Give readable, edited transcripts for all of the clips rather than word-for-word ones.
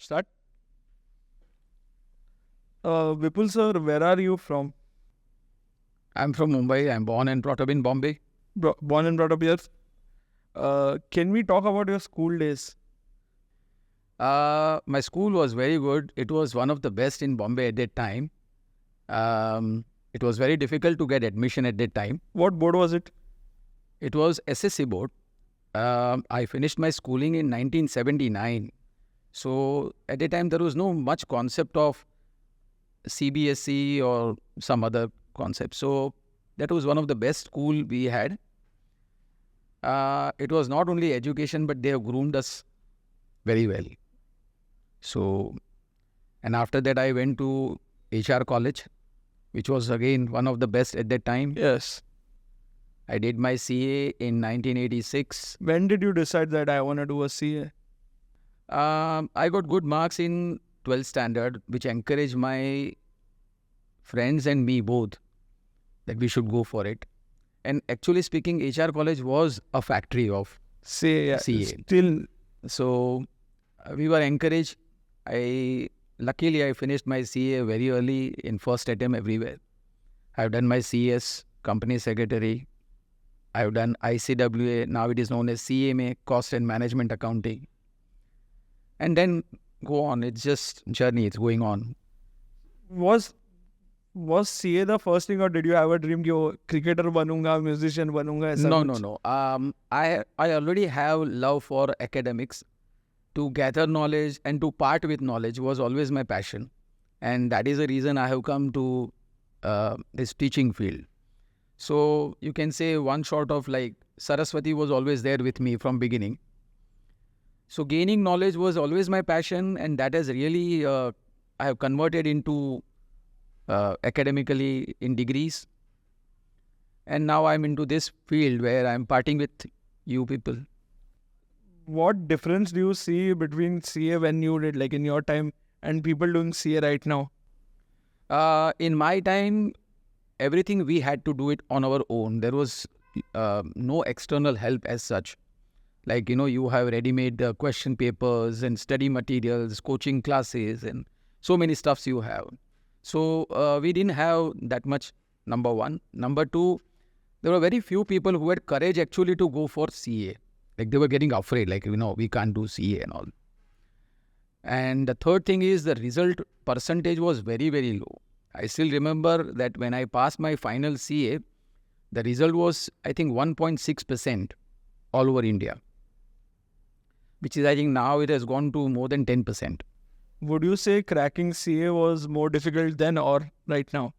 Start. Vipul sir, where are you from? I'm from Mumbai. I'm born and brought up in Bombay. Born and brought up here. Can we talk about your school days? My school was very good. It was one of the best in Bombay at that time. It was very difficult to get admission at that time. What board was it? It was SSC board. I finished my schooling in 1979. So at that time, there was no much concept of CBSE or some other concept. So that was one of the best school we had. It was not only education, but they have groomed us very well. So, and after that, I went to HR college, which was again one of the best at that time. Yes. I did my CA in 1986. When did you decide that I want to do a CA? I got good marks in 12th standard, which encouraged my friends and me both that we should go for it. And actually speaking, HR college was a factory of CA. CA. Still. So we were encouraged. Luckily I finished my CA very early in first attempt everywhere. I've done my CS, company secretary. I've done ICWA, now it is known as CMA, Cost and Management Accounting. And then go on, it's just journey, it's going on. Was CA the first thing, or did you have a dream कि cricketer बनूंगा, musician बनूंगा? No. I already have love for academics. To gather knowledge and to part with knowledge was always my passion. And that is the reason I have come to this teaching field. So you can say one sort of like Saraswati was always there with me from beginning. So gaining knowledge was always my passion, and that has really, I have converted into academically in degrees. And now I'm into this field where I'm parting with you people. What difference do you see between CA when you did, like in your time, and people doing CA right now? In my time, everything we had to do it on our own. There was no external help as such. Like, you have ready-made question papers and study materials, coaching classes, and so many stuffs you have. So we didn't have that much, number one. Number two, there were very few people who had courage actually to go for CA. Like they were getting afraid, like, we can't do CA and all. And the third thing is the result percentage was very, very low. I still remember that when I passed my final CA, the result was, I think, 1.6% all over India. Which is, I think, now it has gone to more than 10%. Would you say cracking CA was more difficult then or right now?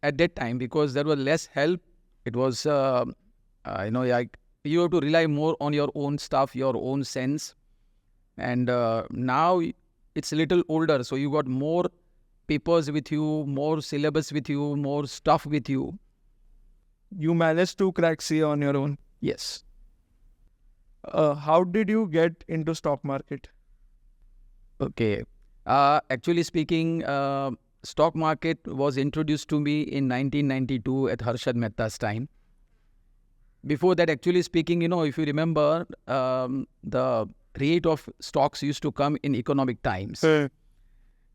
At that time, because there was less help, it was, like, you have to rely more on your own stuff, your own sense. And now it's a little older, so you got more papers with you, more syllabus with you, more stuff with you. You managed to crack CA on your own? Yes. How did you get into stock market? Okay. Actually speaking, stock market was introduced to me in 1992 at Harshad Mehta's time. Before that, actually speaking, if you remember, the rate of stocks used to come in economic times.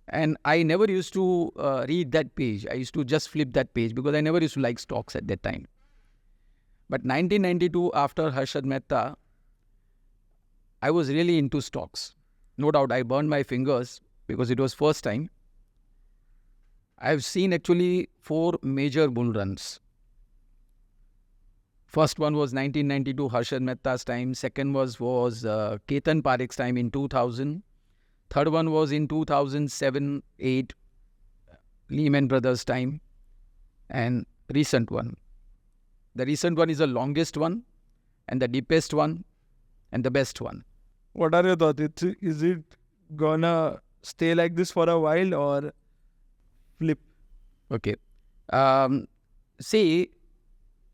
And I never used to read that page. I used to just flip that page because I never used to like stocks at that time. But 1992, after Harshad Mehta, I was really into stocks. No doubt, I burned my fingers because it was first time. I've seen actually 4 major bull runs. First one was 1992, Harshad Mehta's time. Second was Ketan Parikh's time in 2000. Third one was in 2007-8, Lehman Brothers time. And recent one. The recent one is the longest one, and the deepest one, and the best one. What are your thoughts? Is it gonna stay like this for a while or flip? Okay. See,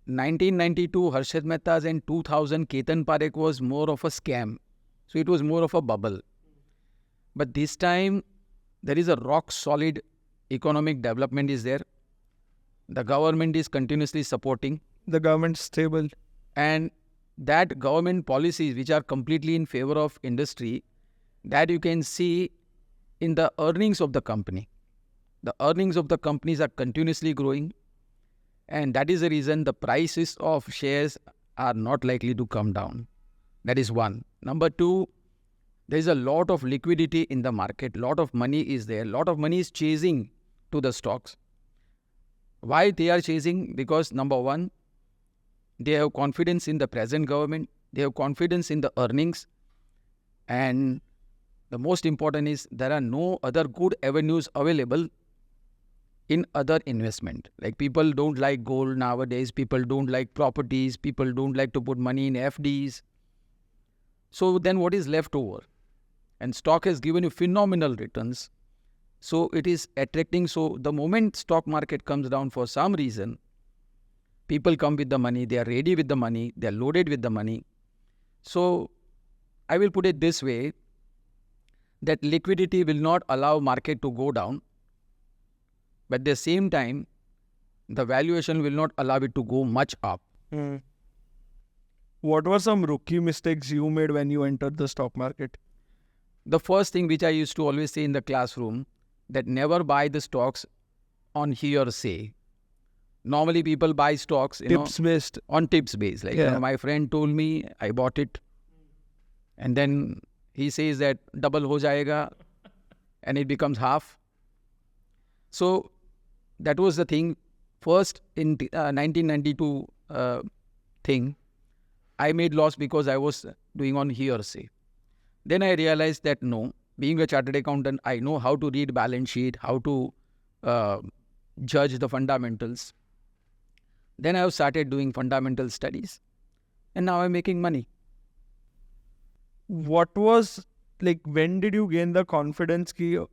1992 Harshad Mehta's and 2000 Ketan Parekh was more of a scam. So it was more of a bubble. But this time, there is a rock-solid economic development is there. The government is continuously supporting. The government's stable. And that government policies, which are completely in favor of industry, that you can see in the earnings of the company. The earnings of the companies are continuously growing, and that is the reason the prices of shares are not likely to come down. That is one. Number two, there is a lot of liquidity in the market. Lot of money is there. Lot of money is chasing to the stocks. Why they are chasing? Because number one, they have confidence in the present government. They have confidence in the earnings. And the most important is there are no other good avenues available in other investment. Like people don't like gold nowadays. People don't like properties. People don't like to put money in FDs. So then what is left over? And stock has given you phenomenal returns. So it is attracting. So the moment stock market comes down for some reason, people come with the money. They are ready with the money. They are loaded with the money. So I will put it this way, that liquidity will not allow market to go down. But at the same time, the valuation will not allow it to go much up. What were some rookie mistakes you made when you entered the stock market? The first thing which I used to always say in the classroom, that never buy the stocks on hearsay. Normally people buy stocks, Tips based. on tips base. Like my friend told me, I bought it. And then he says that double ho jayega and it becomes half. So that was the thing. First in 1992 thing, I made loss because I was doing on hearsay. Then I realized that no, being a chartered accountant, I know how to read balance sheet, how to judge the fundamentals. Then I have started doing fundamental studies, and now I'm making money. What was, like, when did you gain the confidence to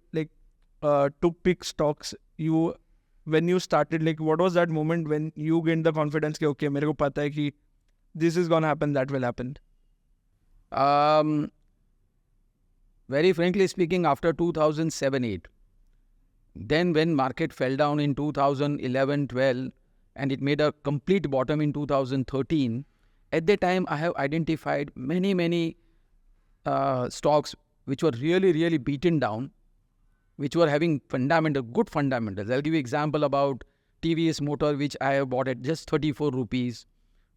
pick stocks? When you started, like, what was that moment when you gained the confidence कि okay, मेरे को पता है कि this is gonna happen, that will happen? Very frankly speaking, after 2007-8, then when market fell down in 2011-12 and it made a complete bottom in 2013, at that time I have identified many stocks which were really beaten down, which were having good fundamentals. I'll give you example about TVS Motor, which I have bought at just 34 rupees.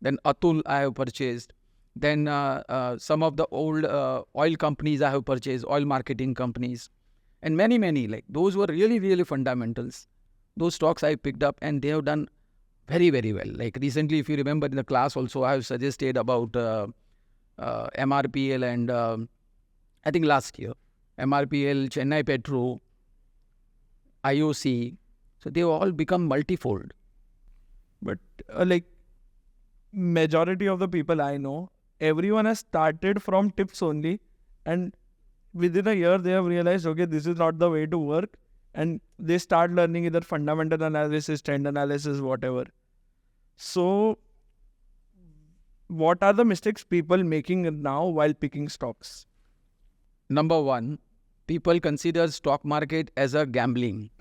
Then Atul I have purchased. Then some of the old oil companies I have purchased, oil marketing companies. And many, like those were really fundamentals. Those stocks I picked up and they have done very well. Like recently, if you remember in the class also, I have suggested about MRPL and I think last year, MRPL, Chennai Petro, IOC. So they all become multifold. But majority of the people I know, everyone has started from tips only, and within a year they have realized, okay, this is not the way to work, and they start learning either fundamental analysis, trend analysis, whatever. So what are the mistakes people making now while picking stocks? Number one, people consider stock market as a gambling.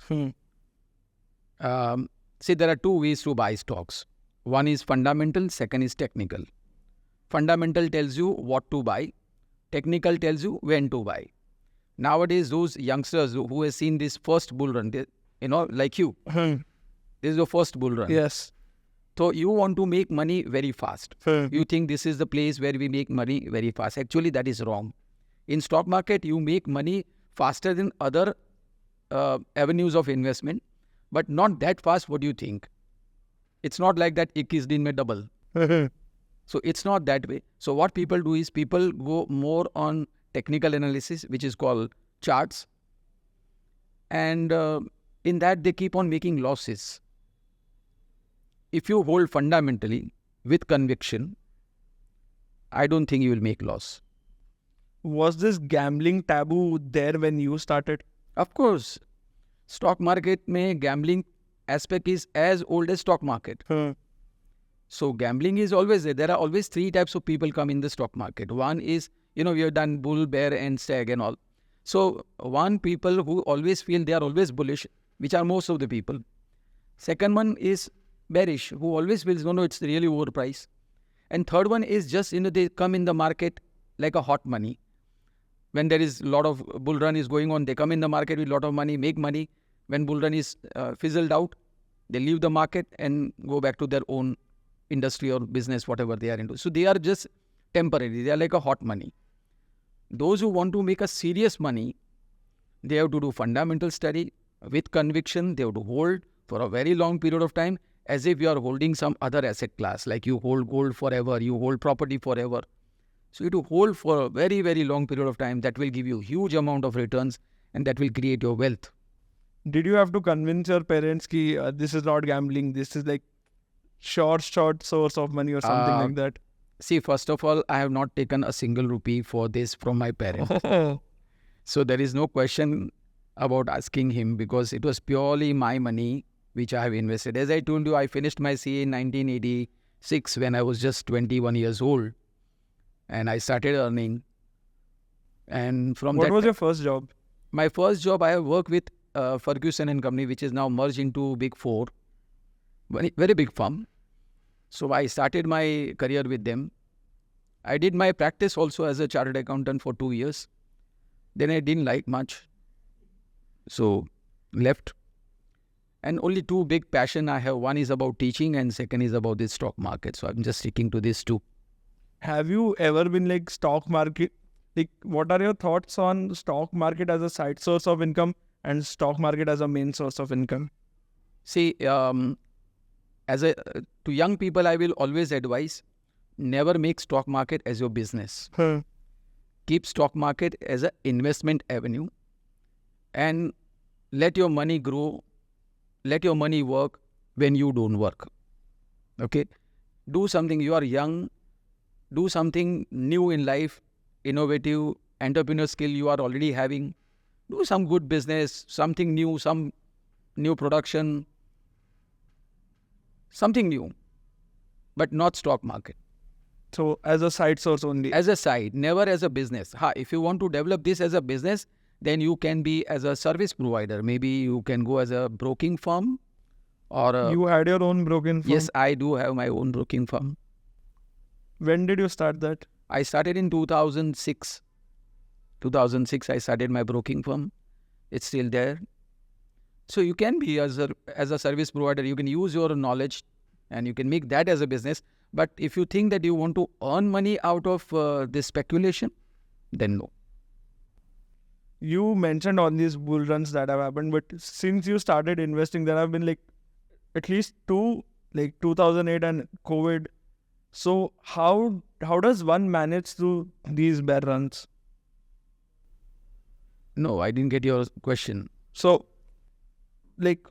See, there are two ways to buy stocks. One is fundamental, second is technical. Fundamental tells you what to buy. Technical tells you when to buy. Nowadays, those youngsters who have seen this first bull run, like you, this is your first bull run. Yes. So you want to make money very fast. You think this is the place where we make money very fast. Actually, that is wrong. In stock market, you make money faster than other avenues of investment, but not that fast. What do you think? It's not like that 21 din mein double. So it's not that way. So what people do is people go more on technical analysis, which is called charts. And in that, they keep on making losses. If you hold fundamentally with conviction, I don't think you will make loss. Was this gambling taboo there when you started? Of course. Stock market mein gambling aspect is as old as stock market. So gambling is always there. There are always three types of people come in the stock market. One is, we have done bull, bear and stag and all. So one, people who always feel they are always bullish, which are most of the people. Second one is bearish, who always feels, no, it's really overpriced. And third one is just, they come in the market like a hot money. when there is a lot of bull run is going on, they come in the market with a lot of money, make money. When bull run is fizzled out, they leave the market and go back to their own industry or business, whatever they are into. So they are just temporary. They are like a hot money. Those who want to make a serious money, they have to do fundamental study with conviction. They have to hold for a very long period of time, as if you are holding some other asset class, like you hold gold forever, you hold property forever. So you have to hold for a very, very long period of time. That will give you huge amount of returns and that will create your wealth. Did you have to convince your parents ki this is not gambling, this is like short source of money or something like that? See, first of all, I have not taken a single rupee for this from my parents. So there is no question about asking him, because it was purely my money which I have invested. As I told you, I finished my CA in 1986 when I was just 21 years old. And I started earning. And from What was your first job? My first job, I have worked with Ferguson and Company, which is now merged into Big Four. Very, very big firm. So I started my career with them. I did my practice also as a chartered accountant for 2 years. Then I didn't like much. So left. And only two big passion I have. One is about teaching and second is about the stock market. So I'm just sticking to these two. Have you ever been like stock market? Like, what are your thoughts on stock market as a side source of income and stock market as a main source of income? See, to young people, I will always advise, never make stock market as your business. Keep stock market as an investment avenue and let your money grow, let your money work when you don't work. Okay? Do something, you are young, do something new in life, innovative, entrepreneur skill you are already having. Do some good business, something new, some new production, something new, but not stock market. So as a side source only. As a side, never as a business. If you want to develop this as a business, then you can be as a service provider. Maybe you can go as a broking firm or You had your own broking firm? Yes, I do have my own broking firm. When did you start that? I started in 2006. 2006, I started my broking firm. It's still there. So you can be as a service provider. You can use your knowledge and you can make that as a business. But if you think that you want to earn money out of this speculation, then no. You mentioned all these bull runs that have happened, but since you started investing, there have been like at least two, like 2008 and COVID. So how does one manage through these bear runs? No, I didn't get your question. So, like,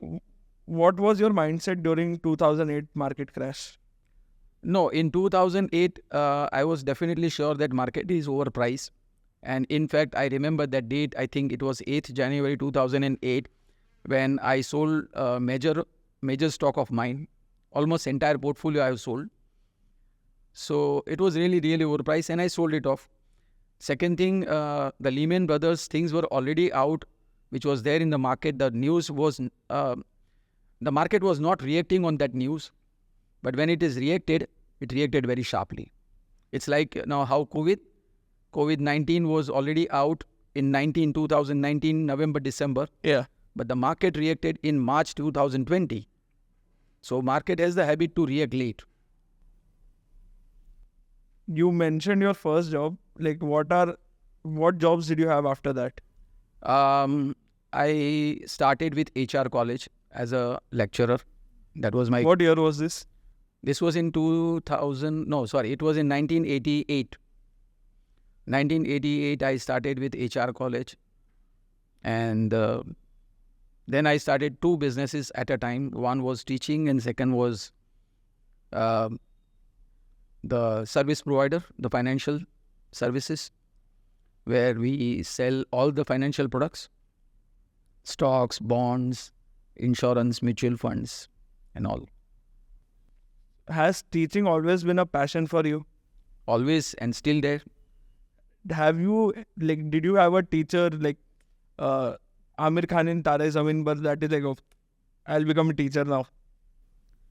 what was your mindset during 2008 market crash? No, in 2008, I was definitely sure that market is overpriced. And in fact, I remember that date, I think it was 8th January 2008, when I sold a major stock of mine. Almost entire portfolio I have sold. So it was really, really overpriced and I sold it off. Second thing, the Lehman Brothers things were already out, which was there in the market. The news was, the market was not reacting on that news. But when it reacted very sharply. It's like now how COVID-19 was already out in 2019, November, December. Yeah. But the market reacted in March 2020. So market has the habit to react late. You mentioned your first job. Like, what jobs did you have after that? I started with HR college as a lecturer. That was my... What year was this? This was in 2000... No, sorry. It was in 1988. 1988, I started with HR college. And then I started two businesses at a time. One was teaching and second was the service provider, the financial services, where we sell all the financial products, stocks, bonds, insurance, mutual funds, and all. Has teaching always been a passion for you? Always and still there. Have you, like, did you have a teacher like Amir Khan in Tare Zameen Par that is like, oh, I'll become a teacher now?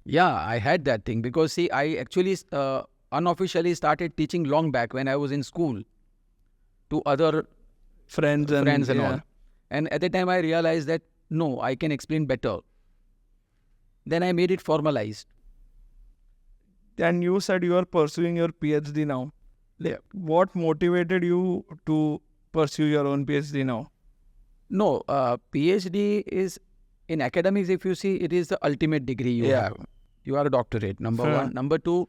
Yeah, I had that thing because see, I actually unofficially started teaching long back when I was in school to other friends and all. And at the time I realized that no, I can explain better. Then I made it formalized. And you said you are pursuing your PhD now. Yeah. What motivated you to pursue your own PhD now? No, PhD is in academics. If you see, it is the ultimate degree you have. You are a doctorate. Number one. Number two,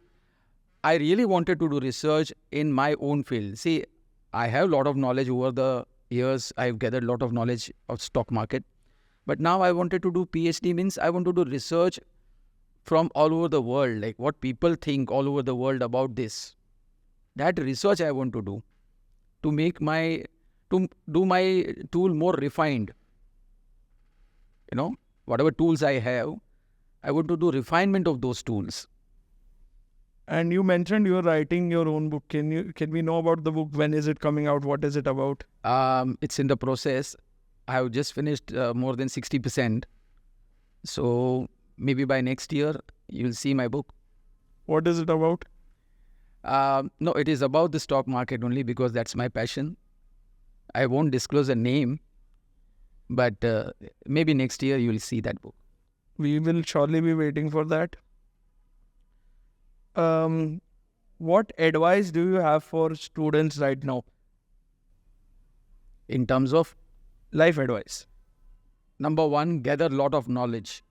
I really wanted to do research in my own field. See, I have a lot of knowledge over the years. I've gathered a lot of knowledge of stock market. But now I wanted to do PhD, means I want to do research from all over the world, like what people think all over the world about this. That research I want to do to make to do my tool more refined. Whatever tools I have, I want to do refinement of those tools. And you mentioned you're writing your own book. Can we know about the book? When is it coming out? What is it about? It's in the process. I have just finished more than 60%. So maybe by next year, you'll see my book. What is it about? No, it is about the stock market only because that's my passion. I won't disclose a name, but maybe next year you'll see that book. We will surely be waiting for that. What advice do you have for students right now? In terms of? Life advice. Number one, gather a lot of knowledge.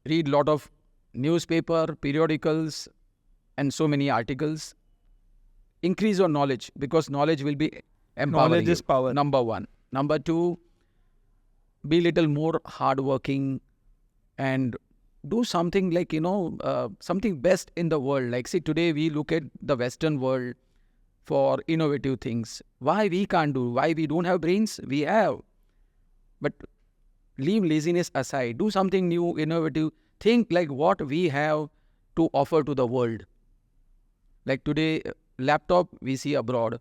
Read a lot of newspaper, periodicals, and so many articles. Increase your knowledge because knowledge will be empowering. Knowledge is power. Number one. Number two, be little more hardworking and do something like, something best in the world. Like, see, today we look at the Western world for innovative things. Why we can't do? Why we don't have brains? We have. But leave laziness aside. Do something new, innovative. Think like what we have to offer to the world. Like today, laptop we see abroad.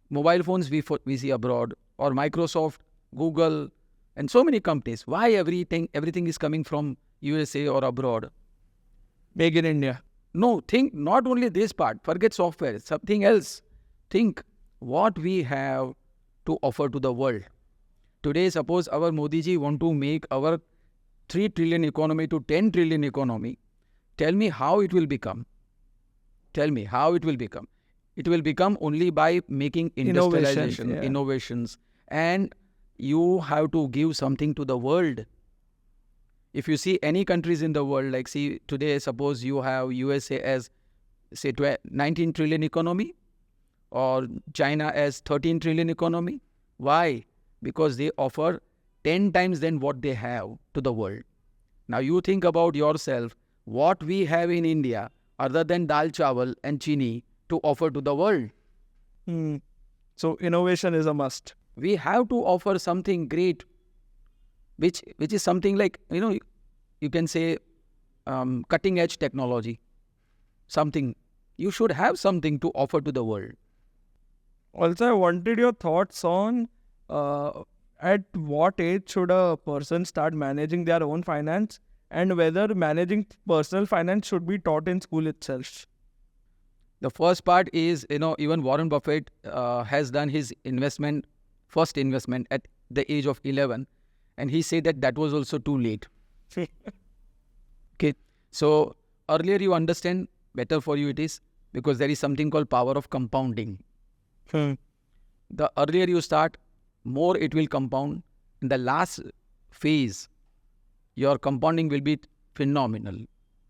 Mobile phones we see abroad. Or Microsoft, Google, and so many companies. Why everything is coming from USA or abroad? Make in India. No, think not only this part. Forget software. Something else. Think what we have to offer to the world. Today, suppose our Modi ji want to make our 3 trillion economy to 10 trillion economy. Tell me how it will become. Tell me how it will become. It will become only by making industrialization, innovations. And you have to give something to the world. If you see any countries in the world, like see today, suppose you have USA as say 19 trillion economy or China as 13 trillion economy. Why? Because they offer 10 times than what they have to the world. Now you think about yourself, what we have in India other than dal chawal and chini to offer to the world. So innovation is a must. We have to offer something great, which is something like, you can say cutting edge technology. Something. You should have something to offer to the world. Also, I wanted your thoughts on at what age should a person start managing their own finance and whether managing personal finance should be taught in school itself. The first part is, even Warren Buffett has done his first investment at the age of 11, and he said that was also too late. Okay, so earlier you understand, better for you it is, because there is something called power of compounding. The earlier you start, more it will compound. In the last phase, your compounding will be phenomenal.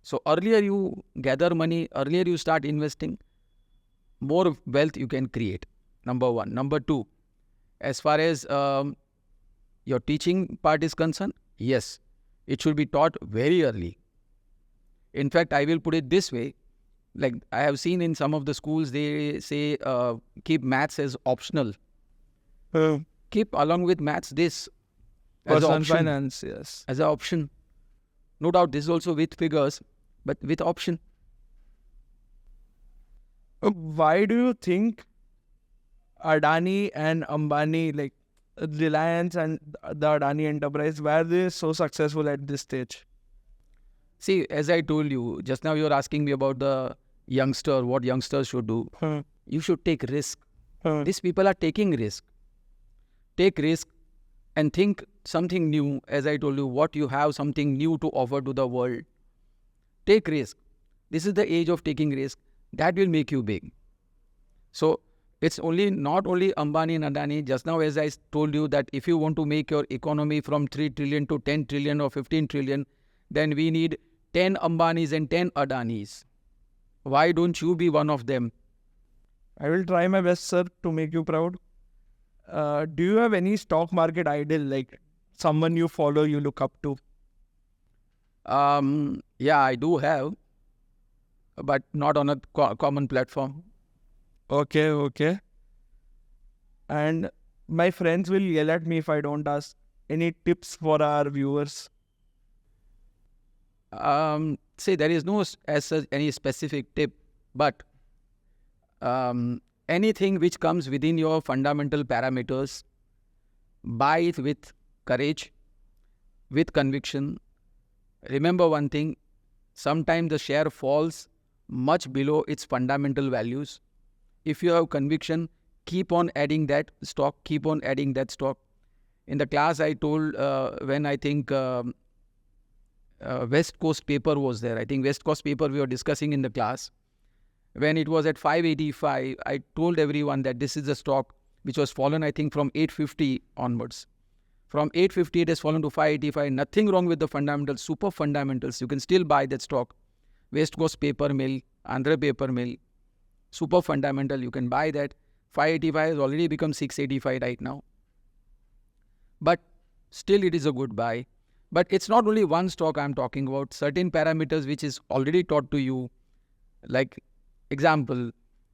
So earlier you gather money, earlier you start investing, more wealth you can create. Number one. Number two, as far as your teaching part is concerned, yes, it should be taught very early. In fact, I will put it this way. Like I have seen in some of the schools, they say keep maths as optional. Keep along with maths this as an option. Finance, yes. As an option. No doubt this is also with figures, but with option. Why do you think Adani and Ambani, like Reliance and the Adani enterprise, why are they so successful at this stage? See, as I told you, just now you're asking me about the youngster, what youngsters should do. You should take risk. These people are taking risk. take risk, and think something new. As I told you, what you have, something new to offer to the world. Take risk. This is the age of taking risk. That will make you big. So it's not only Ambani and Adani. Just now, as I told you, that if you want to make your economy from 3 trillion to 10 trillion or 15 trillion, then we need 10 Ambanis and 10 Adanis. Why don't you be one of them? I will try my best, sir, to make you proud. Do you have any stock market idol, like someone you follow, you look up to? Yeah, I do have, but not on a common platform. Okay. And my friends will yell at me if I don't ask. Any tips for our viewers? Say there is no as such any specific tip, but anything which comes within your fundamental parameters, buy it with courage, with conviction. Remember one thing, sometimes the share falls much below its fundamental values. If you have conviction, keep on adding that stock, keep on adding that stock. In the class I told when I think West Coast paper was there. I think West Coast paper we were discussing in the class. When it was at 585, I told everyone that this is a stock which was fallen, I think, from 850 onwards. From 850, it has fallen to 585. Nothing wrong with the fundamentals, super fundamentals. You can still buy that stock. West Coast paper mill, Andhra paper mill, super fundamental. You can buy that. 585 has already become 685 right now. But still, it is a good buy. But it's not only one stock I'm talking about. Certain parameters which is already taught to you, like example,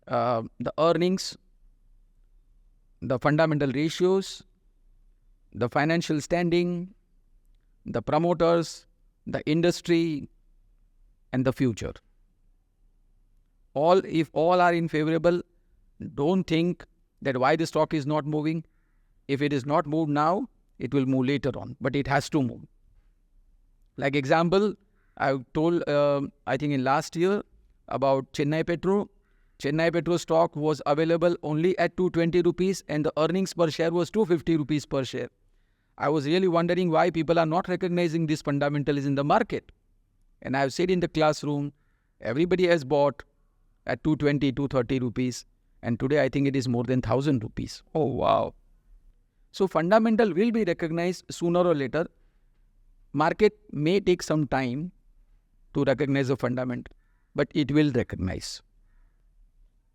the earnings, the fundamental ratios, the financial standing, the promoters, the industry, and the future. If all are in favorable, don't think that why the stock is not moving. If it is not moved now, it will move later on, but it has to move. Like example, I told, I think in last year about Chennai Petro. Chennai Petro stock was available only at 220 rupees and the earnings per share was 250 rupees per share. I was really wondering why people are not recognizing this fundamental is in the market. And I have said in the classroom, everybody has bought at 220, 230 rupees. And today I think it is more than 1000 rupees. Oh, wow. So fundamental will be recognized sooner or later. Market may take some time to recognize the fundamental, but it will recognize.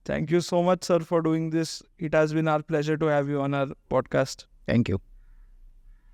Thank you so much, sir, for doing this. It has been our pleasure to have you on our podcast. Thank you.